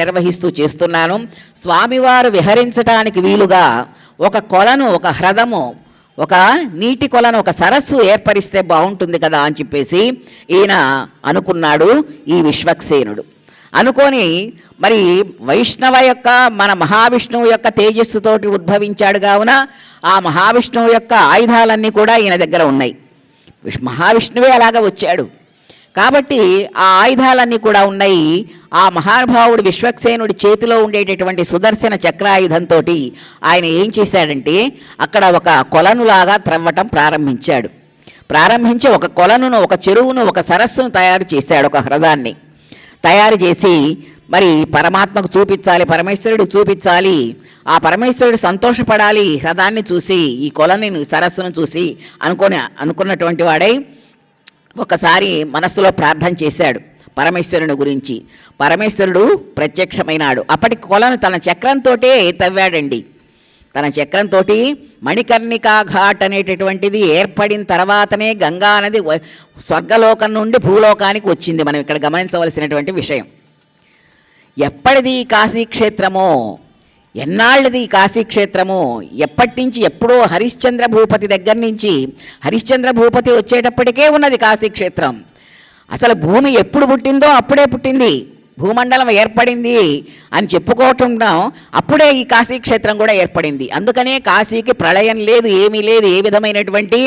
నిర్వహిస్తూ చేస్తున్నాను. స్వామివారు విహరించటానికి వీలుగా ఒక కొలను, ఒక హ్రదము, ఒక నీటి కొలను, ఒక సరస్సు ఏర్పరిస్తే బాగుంటుంది కదా అని చెప్పేసి ఈయన అనుకున్నాడు. ఈ విశ్వక్సేనుడు అనుకొని మరి వైష్ణవ యొక్క మన మహావిష్ణువు యొక్క తేజస్సుతోటి ఉద్భవించాడు కావున ఆ మహావిష్ణువు యొక్క ఆయుధాలన్నీ కూడా ఈయన దగ్గర ఉన్నాయి. మహావిష్ణువే అలాగ వచ్చాడు కాబట్టి ఆ ఆయుధాలన్నీ కూడా ఉన్నాయి. ఆ మహానుభావుడు విశ్వక్సేనుడి చేతిలో ఉండేటటువంటి సుదర్శన చక్రాయుధంతో ఆయన ఏం చేశాడంటే అక్కడ ఒక కొలనులాగా త్రవ్వటం ప్రారంభించి ఒక కొలనును, ఒక చెరువును, ఒక సరస్సును తయారు చేశాడు. ఒక హ్రదాన్ని తయారు చేసి మరి పరమాత్మకు చూపించాలి, పరమేశ్వరుడు చూపించాలి, ఆ పరమేశ్వరుడు సంతోషపడాలి హ్రదాన్ని చూసి, ఈ కొలని సరస్సును చూసి అనుకున్నటువంటి వాడై ఒకసారి మనస్సులో ప్రార్థన చేశాడు పరమేశ్వరుని గురించి. పరమేశ్వరుడు ప్రత్యక్షమైనాడు. అప్పటి కొలను తన చక్రంతో తవ్వాడండి. తన చక్రంతో మణికర్ణికా ఘాట్ అనేటటువంటిది ఏర్పడిన తర్వాతనే గంగా నది స్వర్గలోకం నుండి భూలోకానికి వచ్చింది. మనం ఇక్కడ గమనించవలసినటువంటి విషయం. ఎప్పటిది కాశీక్షేత్రమో, ఎన్నాళ్ళది కాశీక్షేత్రము, ఎప్పటి నుంచి ఎప్పుడో హరిశ్చంద్ర భూపతి దగ్గర నుంచి, హరిశ్చంద్ర భూపతి వచ్చేటప్పటికే ఉన్నది కాశీక్షేత్రం. అసలు భూమి ఎప్పుడు పుట్టిందో అప్పుడే పుట్టింది, భూమండలం ఏర్పడింది అని చెప్పుకోవటం అప్పుడే ఈ కాశీక్షేత్రం కూడా ఏర్పడింది. అందుకనే కాశీకి ప్రళయం లేదు, ఏమీ లేదు, ఏ విధమైనటువంటి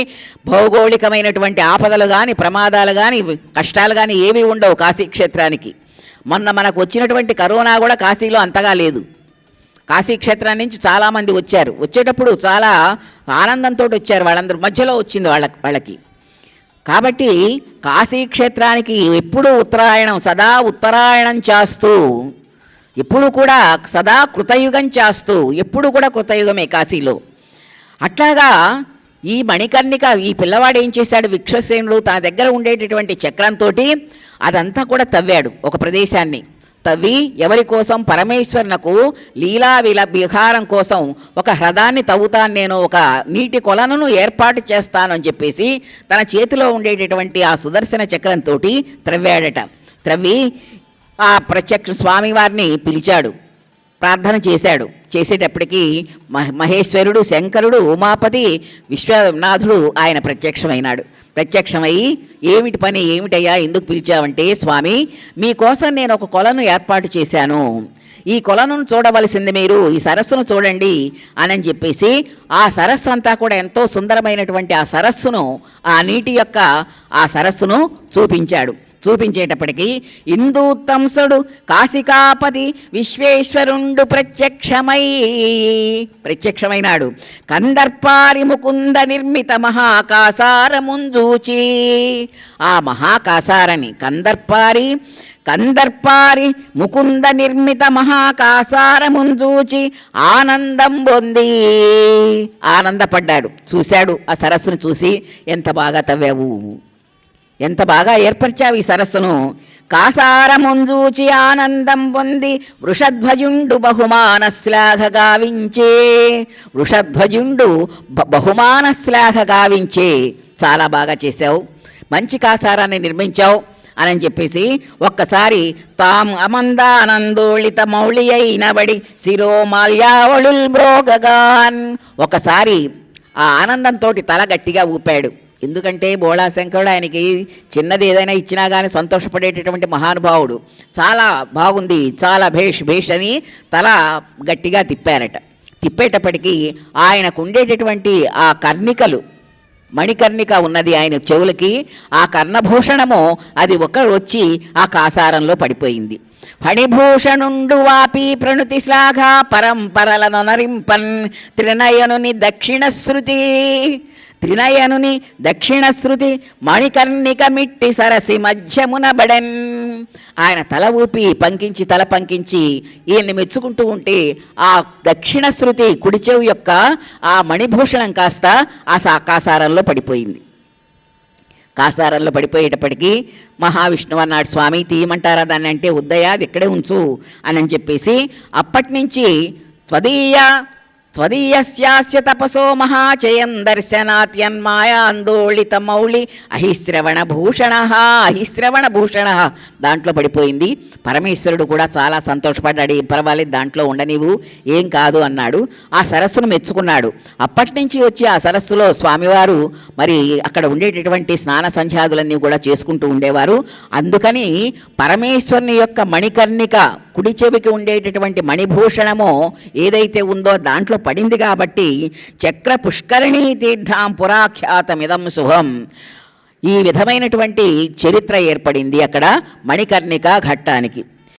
భౌగోళికమైనటువంటి ఆపదలు కానీ, ప్రమాదాలు కానీ, కష్టాలు కానీ ఏమీ ఉండవు కాశీక్షేత్రానికి. మొన్న మనకు వచ్చినటువంటి కరోనా కూడా కాశీలో అంతగా లేదు. కాశీక్షేత్రం నుంచి చాలామంది వచ్చారు. వచ్చేటప్పుడు చాలా ఆనందంతో వచ్చారు. వాళ్ళందరూ మధ్యలో వచ్చింది వాళ్ళకి. కాబట్టి కాశీక్షేత్రానికి ఎప్పుడూ ఉత్తరాయణం, సదా ఉత్తరాయణం చేస్తూ, ఎప్పుడు కూడా సదా కృతయుగం చేస్తూ, ఎప్పుడు కూడా కృతయుగమే కాశీలో. అట్లాగా ఈ మణికర్ణిక, ఈ పిల్లవాడు ఏం చేశాడు, విశ్వక్సేనుడు తన దగ్గర ఉండేటటువంటి చక్రంతో అదంతా కూడా తవ్వాడు. ఒక ప్రదేశాన్ని తవ్వి ఎవరి కోసం, పరమేశ్వరునకు లీలా విహారం కోసం ఒక హ్రదాన్ని తవ్వుతాను నేను, ఒక నీటి కొలనును ఏర్పాటు చేస్తాను అని చెప్పేసి తన చేతిలో ఉండేటటువంటి ఆ సుదర్శన చక్రంతో త్రవ్వాడట. త్రవ్వి ఆ ప్రత్యక్ష స్వామివారిని పిలిచాడు, ప్రార్థన చేశాడు. చేసేటప్పటికీ మహేశ్వరుడు, శంకరుడు, ఉమాపతి, విశ్వనాథుడు ఆయన ప్రత్యక్షమై ఏమిటి పని, ఏమిటయ్యా, ఎందుకు పిలిచావంటే, స్వామి మీకోసం నేను ఒక కొలను ఏర్పాటు చేశాను, ఈ కొలను చూడవలసింది మీరు, ఈ సరస్సును చూడండి అని చెప్పేసి ఆ సరస్సు అంతా కూడా ఎంతో సుందరమైనటువంటి ఆ సరస్సును, ఆ నీటి యొక్క ఆ సరస్సును చూపించేటప్పటికీ ఇందూతంసుడు కాశికాపతి విశ్వేశ్వరుండు ప్రత్యక్షమైనాడు. కందర్పారి ముకుంద నిర్మిత మహాకాసారముంజూచి, ఆ మహాకాసారని కందర్పారి ముకుంద నిర్మిత మహాకాసారముంజూచి ఆనందం పొంది ఆనందపడ్డాడు. చూశాడు ఆ సరస్సును చూసి, ఎంత బాగా తవ్వావు, ఎంత బాగా ఏర్పరిచావు ఈ సరస్సును. కాసారముంజూచి ఆనందం పొంది వృషధ్వజుండు బహుమానశ్లాఘ గావించే, వృషధ్వజుండు బహుమానశ్లాఘ గావించే, చాలా బాగా చేశావు, మంచి కాసారాన్ని నిర్మించావు అని చెప్పేసి ఒక్కసారి తాం అమందానందోళిత మౌళి అయినబడి శిరోమాల్యావళుల్ మ్రోగగాన్, ఒకసారి ఆ ఆనందంతో తల గట్టిగా ఊపాడు. ఎందుకంటే బోళాశంకరుడు ఆయనకి చిన్నది ఏదైనా ఇచ్చినా కానీ సంతోషపడేటటువంటి మహానుభావుడు. చాలా బాగుంది, చాలా భేష్ అని తల గట్టిగా తిప్పేటప్పటికీ ఆయనకు ఉండేటటువంటి ఆ కర్ణికలు, మణికర్ణిక ఉన్నది ఆయన చెవులకి, ఆ కర్ణభూషణము అది వచ్చి ఆ కాసారంలో పడిపోయింది. ఫణిభూషణుండు వాపి ప్రణుతి శ్లాఘ పరంపరలను నరింపన్ త్రినయనుని దక్షిణ శృతి మణికర్ణిక మిట్టి సరసి మధ్యమున బడెన్. ఆయన తల ఊపి తల పంకించి ఈయన్ని మెచ్చుకుంటూ ఉంటే ఆ దక్షిణ శృతి కుడి చెవు యొక్క ఆ మణిభూషణం కాస్త ఆ కాసారంలో పడిపోయింది. కాసారంలో పడిపోయేటప్పటికీ మహావిష్ణువు అన్నాడు, స్వామి తీయమంటారా దాన్ని అంటే, వద్దయ్యా అది ఇక్కడే ఉంచు అని చెప్పేసి అప్పటి నుంచి స్వదీయ స్వదీయస్యాస్య తపసో మహాచయం దర్శనాత్యన్మాయాందోళిత మౌళి అహిశ్రవణభూషణ అహిశ్రవణభూషణ దాంట్లో పడిపోయింది. పరమేశ్వరుడు కూడా చాలా సంతోషపడ్డాడు. ఏం పర్వాలేదు, దాంట్లో ఉండనివ్వు, ఏం కాదు అన్నాడు. ఆ సరస్సును మెచ్చుకున్నాడు. అప్పటి నుంచి వచ్చి ఆ సరస్సులో స్వామివారు మరి అక్కడ ఉండేటటువంటి స్నాన సంధ్యాదులన్నీ కూడా చేసుకుంటూ ఉండేవారు. అందుకని పరమేశ్వరుని యొక్క మణికర్ణిక కుడి చెవికి ఉండేటటువంటి మణిభూషణము ఏదైతే ఉందో దాంట్లో పడింది కాబట్టి చక్ర పుష్కరిణీ తీర్థాం పురాఖ్యాతమిదం శుభం, ఈ విధమైనటువంటి చరిత్ర ఏర్పడింది అక్కడ మణికర్ణిక ఘట్టానికి.